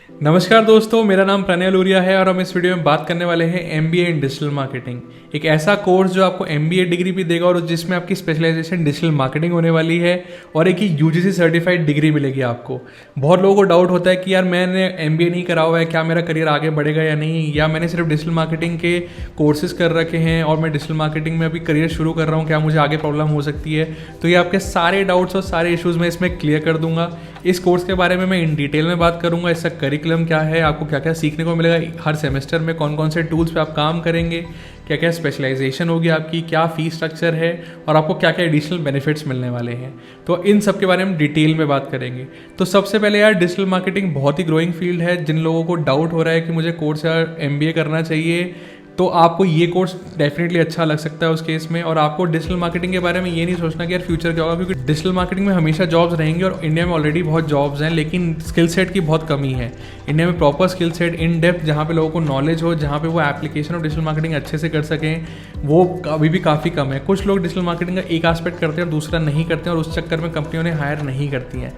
नमस्कार दोस्तों, मेरा नाम प्रणय लूरिया है और हम इस वीडियो में बात करने वाले हैं एमबीए इन डिजिटल मार्केटिंग। एक ऐसा कोर्स जो आपको एमबीए डिग्री भी देगा और जिसमें आपकी स्पेशलाइजेशन डिजिटल मार्केटिंग होने वाली है और एक ही यूजीसी सर्टिफाइड डिग्री मिलेगी आपको। बहुत लोगों को डाउट होता है कि यार मैंने एमबीए नहीं करा हुआ है, क्या मेरा करियर आगे बढ़ेगा या नहीं, या मैंने सिर्फ डिजिटल मार्केटिंग के कोर्सेज कर रखे हैं और मैं डिजिटल मार्केटिंग में अभी करियर शुरू कर रहा हूँ, क्या मुझे आगे प्रॉब्लम हो सकती है। तो ये आपके सारे डाउट्स और सारे इश्यूज़ मैं इसमें क्लियर कर दूंगा। इस कोर्स के बारे में मैं इन डिटेल में बात करूंगा। इसका करिकुलम क्या है, आपको क्या क्या सीखने को मिलेगा, हर सेमेस्टर में कौन कौन से टूल्स पे आप काम करेंगे, क्या क्या स्पेशलाइजेशन होगी आपकी, क्या फीस स्ट्रक्चर है और आपको क्या क्या एडिशनल बेनिफिट्स मिलने वाले हैं। तो इन सब के बारे में डिटेल में बात करेंगे। तो सबसे पहले यार, डिजिटल मार्केटिंग बहुत ही ग्रोइंग फील्ड है। जिन लोगों को डाउट हो रहा है कि मुझे कोर्स या एमबीए करना चाहिए, तो आपको ये कोर्स डेफिनेटली अच्छा लग सकता है उस केस में। और आपको डिजिटल मार्केटिंग के बारे में ये नहीं सोचना कि यार फ्यूचर क्या होगा, क्योंकि डिजिटल मार्केटिंग में हमेशा जॉब्स रहेंगे और इंडिया में ऑलरेडी बहुत जॉब्स हैं, लेकिन स्किल सेट की बहुत कमी है। इंडिया में proper skill set in depth, जहाँ पे लोगों को नॉलेज हो, जहाँ पे वो एप्लीकेशन और डिजिटल मार्केटिंग अच्छे से कर सकें, वो अभी भी काफ़ी कम है। कुछ लोग डिजिटल मार्केटिंग का एक एस्पेक्ट करते हैं और दूसरा नहीं करते हैं और उस चक्कर में कंपनियों ने हायर नहीं करती हैं।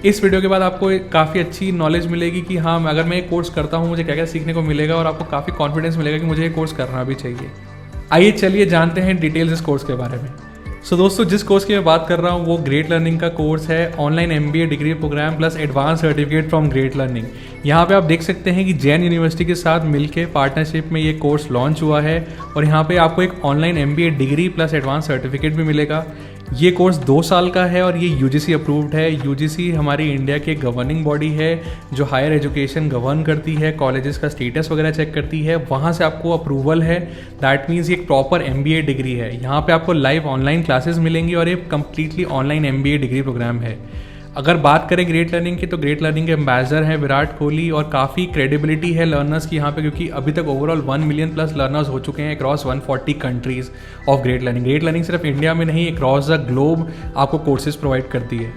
इस वीडियो के बाद आपको काफ़ी अच्छी नॉलेज मिलेगी कि हाँ, अगर मैं एक कोर्स करता हूँ मुझे क्या क्या सीखने को मिलेगा और आपको काफ़ी कॉन्फिडेंस मिलेगा कि मुझे ये कोर्स करना भी चाहिए। आइए चलिए जानते हैं डिटेल्स इस कोर्स के बारे में। दोस्तों, जिस कोर्स की मैं बात कर रहा हूँ वो ग्रेट लर्निंग का कोर्स है, online MBA degree programme plus advance certificate from Great Learning. यहाँ पे आप देख सकते हैं कि जैन यूनिवर्सिटी के साथ मिलके पार्टनरशिप में ये कोर्स लॉन्च हुआ है और यहाँ पे आपको एक online MBA degree plus advance certificate भी मिलेगा। ये कोर्स 2 साल का है और ये यूजीसी अप्रूव्ड है। यूजीसी हमारी इंडिया की गवर्निंग बॉडी है जो हायर एजुकेशन गवर्न करती है, कॉलेजेस का स्टेटस वगैरह चेक करती है, वहाँ से आपको अप्रूवल है। दैट मीन्स ये एक प्रॉपर एमबीए डिग्री है। यहाँ पे आपको लाइव ऑनलाइन क्लासेस मिलेंगी और ये completely online MBA degree programme है। अगर बात करें ग्रेट लर्निंग की, तो ग्रेट लर्निंग के एम्बेसडर हैं विराट कोहली और काफ़ी क्रेडिबिलिटी है लर्नर्स की यहाँ पे, क्योंकि अभी तक ओवरऑल 1 मिलियन प्लस लर्नर्स हो चुके हैं across 140 countries of Great Learning. Great Learning सिर्फ इंडिया में नहीं, अक्रॉस द ग्लोब आपको कोर्सेज प्रोवाइड करती है।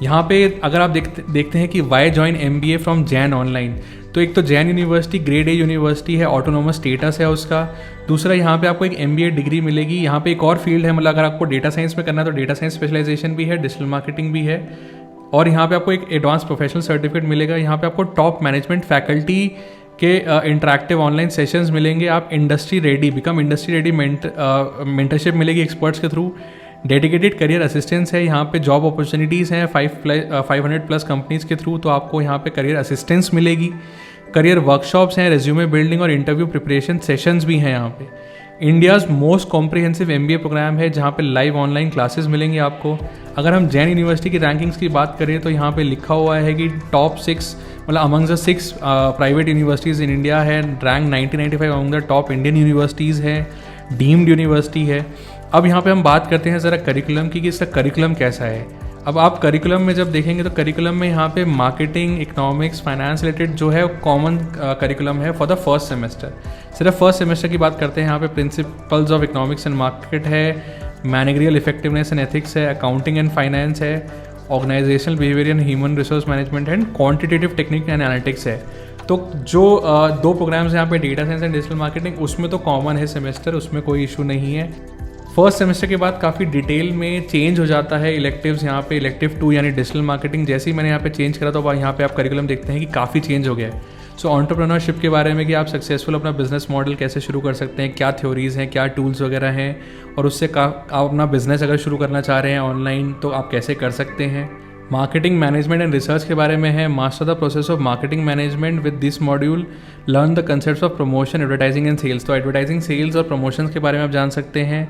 यहाँ पे अगर आप देखते हैं कि why join MBA from Jain online, तो एक तो Jain university grade A university है, ऑटोनोमस स्टेटस है उसका। दूसरा, यहाँ पे आपको एक एमबीए डिग्री मिलेगी। यहाँ पे एक और फील्ड है, मतलब अगर आपको डेटा साइंस में करना है तो डेटा साइंस स्पेशलाइजेशन भी है, डिजिटल मार्केटिंग भी है। और यहाँ पे आपको एक एडवांस प्रोफेशनल सर्टिफिकेट मिलेगा। यहाँ पे आपको टॉप मैनेजमेंट फैकल्टी के इंटरैक्टिव ऑनलाइन सेशंस मिलेंगे। आप इंडस्ट्री रेडी मेंटरशिप मिलेगी एक्सपर्ट्स के थ्रू। डेडिकेटेड करियर असिस्टेंस है, यहाँ पे जॉब अपॉर्चुनिटीज़ हैं 500 प्लस कंपनीज के थ्रू, तो आपको यहाँ पे करियर असिस्टेंस मिलेगी। करियर वर्कशॉप्स हैं, रेज्यूमे बिल्डिंग और इंटरव्यू प्रिपरेशन सेशंस भी हैं यहाँ पे। India's most comprehensive MBA programme है जहाँ पे लाइव ऑनलाइन क्लासेस मिलेंगे आपको। अगर हम जैन यूनिवर्सिटी की रैंकिंग्स की बात करें तो यहाँ पे लिखा हुआ है कि टॉप 6, मतलब among the 6 private universities in India है। Rank 1995 among the top Indian universities है, डीम्ड यूनिवर्सिटी है। अब यहाँ पे हम बात करते हैं ज़रा करिकुलम की, कि इसका करिकुलम कैसा है। अब आप करिकुलम में जब देखेंगे तो करिकुलम में यहाँ पे मार्केटिंग, इकोनॉमिक्स, फाइनेंस रिलेटेड जो है कॉमन करिकुलम है फॉर द फर्स्ट सेमेस्टर। सिर्फ फर्स्ट सेमेस्टर की बात करते हैं, यहाँ पे principles of economics and market है, मैनेजरियल इफेक्टिवनेस एंड एथिक्स है, अकाउंटिंग एंड फाइनेंस है, organisational behaviour and human resource management and quantitative technique and analytics है। तो जो 2 प्रोग्राम्स यहाँ पे data science and digital marketing, उसमें तो कॉमन है सेमेस्टर, उसमें कोई इशू नहीं है। फर्स्ट सेमेस्टर के बाद काफ़ी डिटेल में चेंज हो जाता है इलेक्टिव्स। यहाँ पे इलेक्टिव 2 यानी डिजिटल मार्केटिंग जैसे ही मैंने यहाँ पे चेंज करा तो यहाँ पे आप करिकुलम देखते हैं कि काफ़ी चेंज हो गया है। सो एंटरप्रेन्योरशिप के बारे में कि आप सक्सेसफुल अपना बिजनेस मॉडल कैसे शुरू कर सकते हैं, क्या थ्योरीज़ हैं, क्या टूल्स वगैरह हैं, और उससे आप अपना बिजनेस अगर शुरू करना चाह रहे हैं ऑनलाइन तो आप कैसे कर सकते हैं। मार्केटिंग मैनेजमेंट एंड रिसर्च के बारे में है, master the process of marketing management with this module, learn the concepts of promotion, advertising and sales. तो एडवर्टाइजिंग, सेल्स और प्रमोशंस के बारे में आप जान सकते हैं,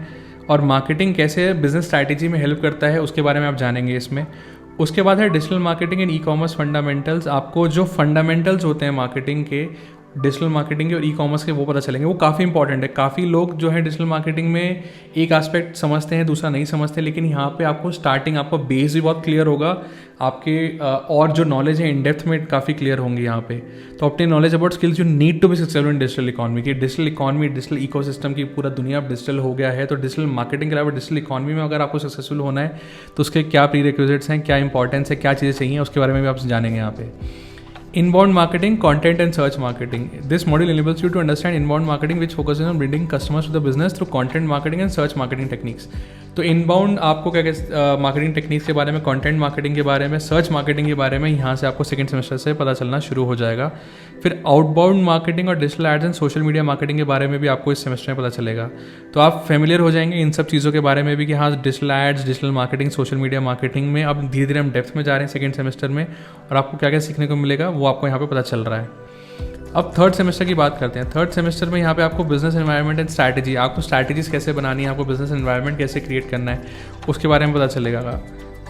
और मार्केटिंग कैसे बिजनेस स्ट्रैटेजी में हेल्प करता है उसके बारे में आप जानेंगे इसमें। उसके बाद है digital marketing and e commerce fundamentals. आपको जो फंडामेंटल्स होते हैं मार्केटिंग के, डिजिटल मार्केटिंग के और ई कॉमर्स के, वो पता चलेंगे। वो काफ़ी इंपॉर्टेंट है। काफ़ी लोग जो है डिजिटल मार्केटिंग में एक एस्पेक्ट समझते हैं, दूसरा नहीं समझते, लेकिन यहाँ पे आपको स्टार्टिंग, आपका बेस भी बहुत क्लियर होगा आपके, और जो नॉलेज है इन डेप्थ में काफ़ी क्लियर होंगी यहाँ पे। तो अपनी knowledge about skills you need to be successful in digital economy. की डिजिटल इकॉनमी, डिजिटल इकोसिस्टम की पूरा दुनिया डिजिटल हो गया है, तो डिजिटल मार्केटिंग के अलावा डिजिटल इकॉनमी में अगर आपको सक्सेसफुल होना है तो उसके क्या प्री रिक्विजिट्स हैं, क्या इंपॉर्टेंस है, क्या चीज़ें चाहिए, उसके बारे में भी आप जानेंगे यहाँ पे। Inbound marketing, content and search marketing. This module enables you to understand inbound marketing, which focuses on bringing customers to the business through content marketing and search marketing techniques. तो इनबाउंड आपको क्या मार्केटिंग टेक्निक्स के बारे में, content marketing के बारे में, search marketing के बारे में यहाँ से आपको सेकंड सेमेस्टर से पता चलना शुरू हो जाएगा. फिर आउटबाउंड मार्केटिंग और digital ads and social media marketing के बारे में भी आपको इस सेमेस्टर में पता चलेगा. तो आप फेमिलियर हो जाएंगे इन सब चीज़ों के बारे में भी कि हाँ, digital ads, digital marketing, social media marketing में अब धीरे धीरे हम डेप्थ में जा रहे हैं सेकंड सेमेस्टर में, और आपको क्या क्या सीखने को मिलेगा वो आपको यहाँ पे पता चल रहा है. अब थर्ड सेमेस्टर की बात करते हैं. थर्ड सेमेस्टर में यहाँ पे आपको बिजनेस एनवायरनमेंट एंड स्ट्रैटेजी, आपको स्ट्रैटेजीज कैसे बनानी है, आपको बिजनेस एनवायरनमेंट कैसे क्रिएट करना है, उसके बारे में पता चलेगा.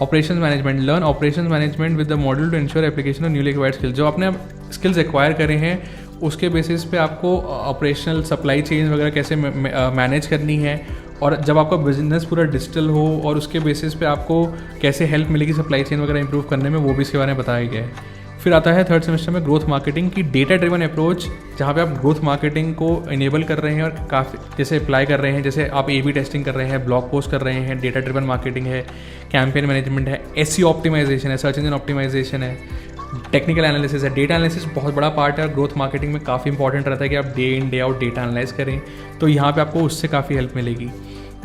Operations management, learn operations management with the module to ensure application of newly acquired skills. जो आपने स्किल्स एक्वायर करे हैं उसके बेसिस पे आपको ऑपरेशनल सप्लाई चेन वगैरह कैसे मैनेज करनी है, और जब आपका बिजनेस पूरा डिजिटल हो और उसके बेसिस पे आपको कैसे हेल्प मिलेगी सप्लाई चेन वगैरह इंप्रूव करने में, वो भी इसके बारे में बताया गया है. फिर आता है थर्ड सेमेस्टर में ग्रोथ मार्केटिंग की डेटा ड्रिवन अप्रोच, जहाँ पे आप ग्रोथ मार्केटिंग को इनेबल कर रहे हैं और काफ़ी जैसे अप्लाई कर रहे हैं, जैसे आप ए बी टेस्टिंग कर रहे हैं, ब्लॉग पोस्ट कर रहे हैं, डेटा ड्रिवन मार्केटिंग है, कैंपेन मैनेजमेंट है, एसईओ ऑप्टिमाइजेशन है, सर्च इंजन ऑप्टिमाइजेशन है, टेक्निकल एनालिसिस है. डेटा एनालिसिस बहुत बड़ा पार्ट है और ग्रोथ मार्केटिंग में काफ़ी इंपॉर्टेंट रहता है कि आप day in day out data analyse करें, तो यहाँ पे आपको उससे काफ़ी हेल्प मिलेगी.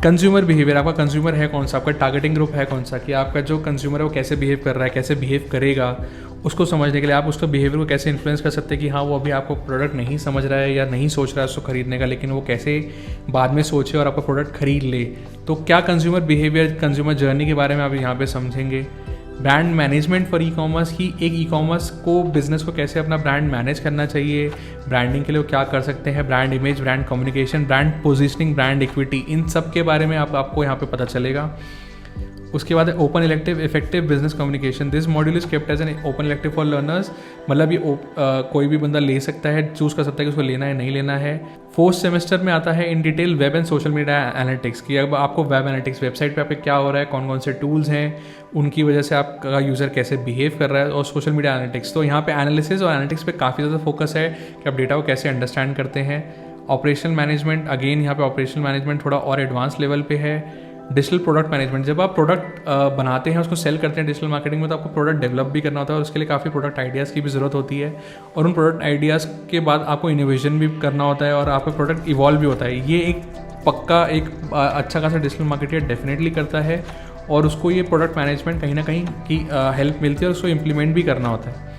कंज्यूमर बिहेवियर, आपका कंज्यूमर है कौन सा, आपका टारगेटिंग ग्रुप है कौन सा, कि आपका जो कंज्यूमर है वो कैसे बिहेव कर रहा है, कैसे बिहेव करेगा, उसको समझने के लिए आप उसका बिहेवियर को कैसे इन्फ्लुएंस कर सकते हैं कि हाँ, वो अभी आपको प्रोडक्ट नहीं समझ रहा है या नहीं सोच रहा है उसको खरीदने का, लेकिन वो कैसे बाद में सोचे और आपका प्रोडक्ट खरीद ले. तो क्या कंज्यूमर बिहेवियर, कंज्यूमर जर्नी के बारे में आप यहाँ पे समझेंगे. Brand management for e commerce की, एक ई कॉमर्स को बिजनेस को कैसे अपना ब्रांड मैनेज करना चाहिए, ब्रांडिंग के लिए वो क्या कर सकते हैं, brand image, brand communication, brand positioning, brand equity, इन सब के बारे में आपको यहाँ पे पता चलेगा. उसके बाद open elective effective business communication. This module is kept as an open elective for learners, मतलब ये कोई भी बंदा ले सकता है, चूज कर सकता है कि उसको लेना है नहीं लेना है. फोर्थ सेमेस्टर में आता है in detail web and social media analytics की. अब आपको वेब एनालिटिक्स, वेबसाइट पे आपके क्या हो रहा है, कौन कौन से टूल्स हैं, उनकी वजह से आपका यूज़र कैसे बिहेव कर रहा है, और सोशल मीडिया एनालिटिक्स. तो यहाँ पे एनालिसिस और एनालिटिक्स पे काफ़ी ज़्यादा फोकस है कि आप डेटा को कैसे अंडरस्टैंड करते हैं. ऑपरेशनल मैनेजमेंट, अगेन यहाँ पे ऑपरेशनल मैनेजमेंट थोड़ा और एडवांस लेवल पे है. डिजिटल प्रोडक्ट मैनेजमेंट, जब आप प्रोडक्ट बनाते हैं, उसको सेल करते हैं डिजिटल मार्केटिंग में, तो आपको प्रोडक्ट डेवलप भी करना होता है और उसके लिए काफ़ी प्रोडक्ट आइडियाज़ की भी ज़रूरत होती है, और उन प्रोडक्ट आइडियाज़ के बाद आपको इनोवेशन भी करना होता है और आपका प्रोडक्ट इवॉल्व भी होता है. ये एक पक्का एक अच्छा खासा डिजिटल मार्केटर डेफिनेटली करता है, और उसको ये प्रोडक्ट मैनेजमेंट कहीं ना कहीं की हेल्प मिलती है और उसको इम्प्लीमेंट भी करना होता है.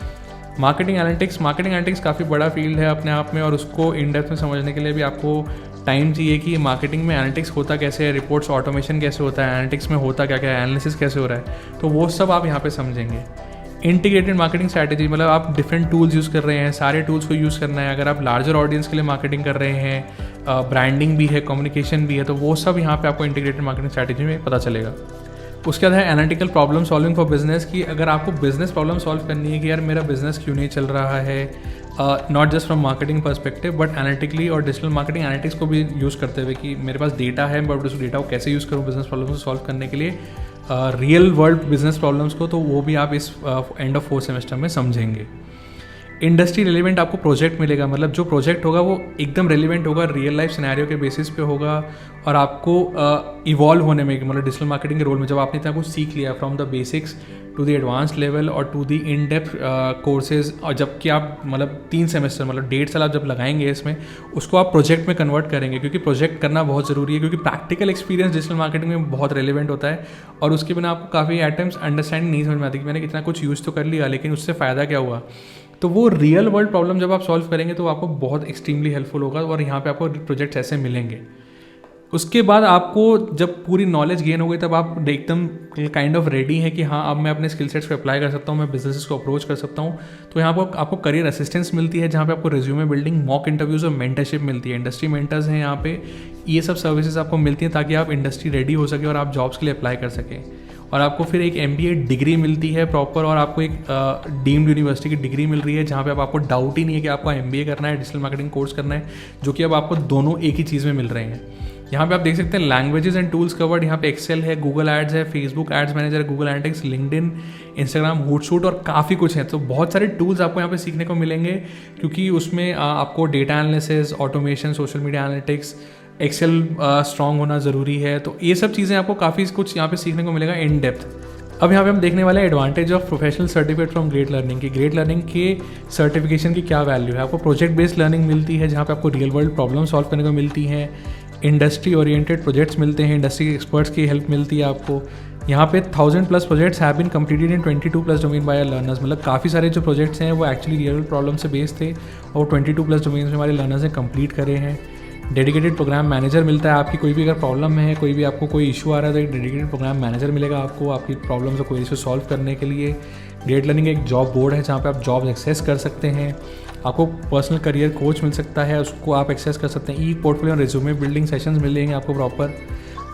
मार्केटिंग एनालिटिक्स काफ़ी बड़ा फील्ड है अपने आप में, और उसको इन डेप्थ में समझने के लिए भी आपको टाइम चाहिए कि मार्केटिंग में एनालिटिक्स होता कैसे है, रिपोर्ट्स ऑटोमेशन कैसे होता है, एनालिटिक्स में होता क्या क्या है, एनालिसिस कैसे हो रहा है, तो वो सब आप यहाँ पे समझेंगे. इंटीग्रेटेड मार्केटिंग स्ट्रैटेजी, मतलब आप डिफरेंट टूल्स यूज़ कर रहे हैं, सारे टूल्स को यूज़ करना है. अगर आप लार्जर ऑडियंस के लिए मार्केटिंग कर रहे हैं, ब्रांडिंग भी है, कम्युनिकेशन भी है, तो वो सब यहाँ पे आपको इंटीग्रेटेड मार्केटिंग स्ट्रैटेजी में पता चलेगा. उसके बाद है analytical problem solving for business की. अगर आपको बिजनेस प्रॉब्लम सॉल्व करनी है कि यार मेरा बिजनेस क्यों नहीं चल रहा है, not just from marketing perspective but analytically और डिजिटल मार्केटिंग एनालिटिक्स को भी यूज़ करते हुए कि मेरे पास डेटा है बट उस डेटा को कैसे यूज़ करूँ बिजनेस प्रॉब्लम्स को सॉल्व करने के लिए, रियल वर्ल्ड बिजनेस प्रॉब्लम्स को, तो वो भी आप इस एंड ऑफ फोर्थ सेमेस्टर में समझेंगे. इंडस्ट्री रिलेवेंट आपको प्रोजेक्ट मिलेगा, मतलब जो प्रोजेक्ट होगा वो एकदम रिलेवेंट होगा, रियल लाइफ सिनेरियो के बेसिस पे होगा, और आपको इवॉल्व होने में, मतलब डिजिटल मार्केटिंग के रोल में जब आपने इतना कुछ सीख लिया from the basics to the advance level और to the in depth courses, और जबकि आप मतलब 3 सेमेस्टर मतलब 1.5 साल आप जब लगाएंगे इसमें, उसको आप प्रोजेक्ट में कन्वर्ट करेंगे, क्योंकि प्रोजेक्ट करना बहुत ज़रूरी है, क्योंकि प्रैक्टिकल एक्सपीरियंस डिजिटल मार्केटिंग में बहुत रेलिवेंट होता है, और उसके बिना आपको काफ़ी आइटम्स अंडरस्टैंडिंग नहीं समझ में आती कि मैंने कितना कुछ यूज़ तो कर लिया लेकिन उससे फ़ायदा क्या हुआ. तो वो रियल वर्ल्ड प्रॉब्लम जब आप सॉल्व करेंगे तो आपको बहुत एक्सट्रीमली हेल्पफुल होगा, और यहाँ पे आपको प्रोजेक्ट्स ऐसे मिलेंगे. उसके बाद आपको जब पूरी नॉलेज गेन हो गई तब आप एकदम काइंड ऑफ रेडी है कि हाँ अब मैं अपने स्किल सेट्स को अप्लाई कर सकता हूँ, मैं बिजनेसेस को अप्रोच कर सकता हूँ. तो यहाँ पर आपको करियर असिस्टेंस मिलती है, जहाँ पे आपको रिज्यूमे बिल्डिंग, मॉक इंटरव्यूज़ और मेंटरशिप मिलती है. इंडस्ट्री मेंटर्स हैं यहाँ पे, ये सब सर्विसेज आपको मिलती हैं ताकि आप इंडस्ट्री रेडी हो सके और आप जॉब्स के लिए अप्लाई कर सकें. और आपको फिर एक MBA डिग्री मिलती है प्रॉपर, और आपको एक डीम्ड यूनिवर्सिटी की डिग्री मिल रही है, जहाँ पे अब आपको डाउट ही नहीं है कि आपको MBA करना है, डिजिटल मार्केटिंग कोर्स करना है, जो कि अब आपको दोनों एक ही चीज़ में मिल रहे हैं. यहाँ पे आप देख सकते हैं लैंग्वेजेस एंड टूल्स कवर्ड. यहाँ पे एक्सेल है, गूगल एड्स है, फेसबुक एड्स मैनेजर है, गूगल एनालिटिक्स, लिंक्डइन, इंस्टाग्राम, हूटसूट और काफ़ी कुछ है. तो बहुत सारे टूल्स आपको यहाँ पे सीखने को मिलेंगे, क्योंकि उसमें आपको data analysis, automation, social media analytics, Excel strong होना ज़रूरी है. तो ये सब चीज़ें आपको काफ़ी कुछ यहाँ पे सीखने को मिलेगा इन डेप्थ. अब यहाँ पे हम देखने वाले हैं advantage of professional certificate from Great learning की। ग्रेट लर्निंग के सर्टिफिकेशन की क्या वैल्यू है। आपको प्रोजेक्ट बेस्ड लर्निंग मिलती है, जहाँ पे आपको रियल वर्ल्ड प्रॉब्लम सॉल्व करने को मिलती है। इंडस्ट्री ओरिएंटेड प्रोजेक्ट्स मिलते हैं, इंडस्ट्री के एक्सपर्ट्स की हेल्प मिलती है आपको। यहाँ पे 1000+ projects have been completed in 22+ domain by learners. मतलब काफ़ी सारे जो प्रोजेक्ट्स हैं वो एक्चुअली रियल वर्ल्ड प्रॉब्लम से बेस्ड थे और 22+ डोमेन में हमारे लर्नर्स ने कंप्लीट करे हैं। डेडिकेटेड प्रोग्राम मैनेजर मिलता है। आपकी कोई भी अगर प्रॉब्लम है, कोई भी आपको कोई इशू आ रहा है तो एक डेडिकेटेड प्रोग्राम मैनेजर मिलेगा आपको आपकी प्रॉब्लम को कोई इशू सॉल्व करने के लिए। ग्रेट लर्निंग एक जॉब बोर्ड है जहाँ पे आप जॉब एक्सेस कर सकते हैं। आपको पर्सनल करियर कोच मिल सकता है, उसको आप एक्सेस कर सकते हैं। ई पोर्टफोलियो रिज्यूमे बिल्डिंग सेशंस मिलेंगे आपको प्रॉपर,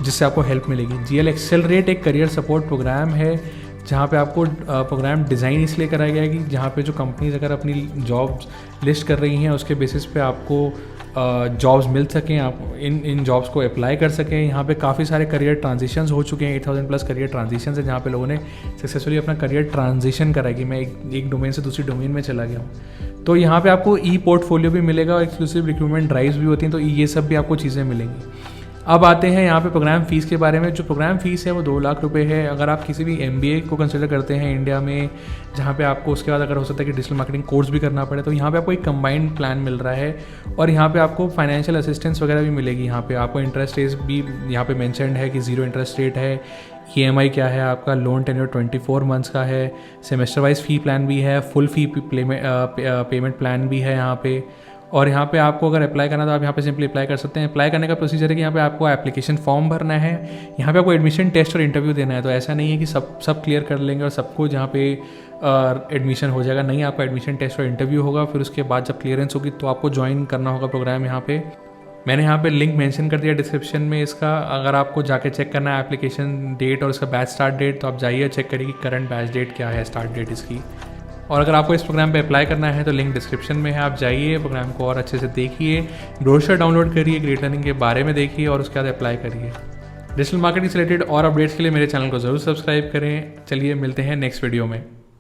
जिससे आपको हेल्प मिलेगी। GL एक्सेलरेट एक करियर सपोर्ट प्रोग्राम है जहाँ पे आपको प्रोग्राम डिज़ाइन इसलिए कराया गया है कि जहाँ पे जो कंपनीज अगर अपनी जॉब्स लिस्ट कर रही हैं उसके बेसिस पे आपको जॉब्स मिल सकें, आप इन जॉब्स को अप्लाई कर सकें। यहाँ पे काफ़ी सारे करियर ट्रांजिशंस हो चुके हैं, 8000+ करियर ट्रांजिशंस है जहाँ पे लोगों ने सक्सेसफुली अपना करियर ट्रांजिशन करा कि मैं एक डोमेन से दूसरी डोमेन में चला गया हूँ। तो यहाँ पे आपको ई पोर्टफोलियो भी मिलेगा और एक्सक्लूसिव रिक्रूटमेंट ड्राइव्स भी होती हैं, तो ये सब भी आपको चीज़ें मिलेंगी। अब आते हैं यहाँ पे प्रोग्राम फ़ीस के बारे में। जो प्रोग्राम फ़ीस है वो 2 लाख रुपए है। अगर आप किसी भी MBA को कंसिडर करते हैं इंडिया में, जहाँ पे आपको उसके बाद अगर हो सकता है कि डिजिटल मार्केटिंग कोर्स भी करना पड़े, तो यहाँ पे आपको एक कंबाइंड प्लान मिल रहा है और यहाँ पे आपको फाइनेंशियल असिस्टेंस वगैरह भी मिलेगी। यहाँ पे आपको इंटरेस्ट रेट भी यहाँ पे मेंशन्ड है कि 0 इंटरेस्ट रेट है। EMI क्या है आपका, लोन टेन्योर 24 मंथ्स का है। सेमेस्टर वाइज फ़ी प्लान भी है, फुल फ़ी पेमेंट प्लान भी है यहाँ पे। और यहाँ पे आपको अगर अप्लाई करना तो आप यहाँ पे सिंपली अप्लाई कर सकते हैं। अप्लाई करने का प्रोसीजर है कि यहाँ पे आपको एप्लीकेशन फॉर्म भरना है, यहाँ पे आपको एडमिशन टेस्ट और इंटरव्यू देना है। तो ऐसा नहीं है कि सब क्लियर कर लेंगे और सबको जहाँ पे एडमिशन हो जाएगा, नहीं, आपका एडमिशन टेस्ट और इंटरव्यू होगा। फिर उसके बाद जब क्लियरेंस होगी तो आपको ज्वाइन करना होगा प्रोग्राम। यहाँ पे मैंने यहाँ पे लिंक मेंशन कर दिया डिस्क्रिप्शन में इसका। अगर आपको जाके चेक करना है एप्लीकेशन डेट और इसका बैच स्टार्ट डेट, तो आप जाइए चेक करिए कि करंट बैच डेट क्या है, स्टार्ट डेट इसकी। और अगर आपको इस प्रोग्राम पे अप्लाई करना है तो लिंक डिस्क्रिप्शन में है, आप जाइए प्रोग्राम को और अच्छे से देखिए, ब्रोशर डाउनलोड करिए, ग्रेट लर्निंग के बारे में देखिए और उसके बाद अप्लाई करिए। डिजिटल मार्केटिंग से रिलेटेड और अपडेट्स के लिए मेरे चैनल को ज़रूर सब्सक्राइब करें। चलिए मिलते हैं नेक्स्ट वीडियो में।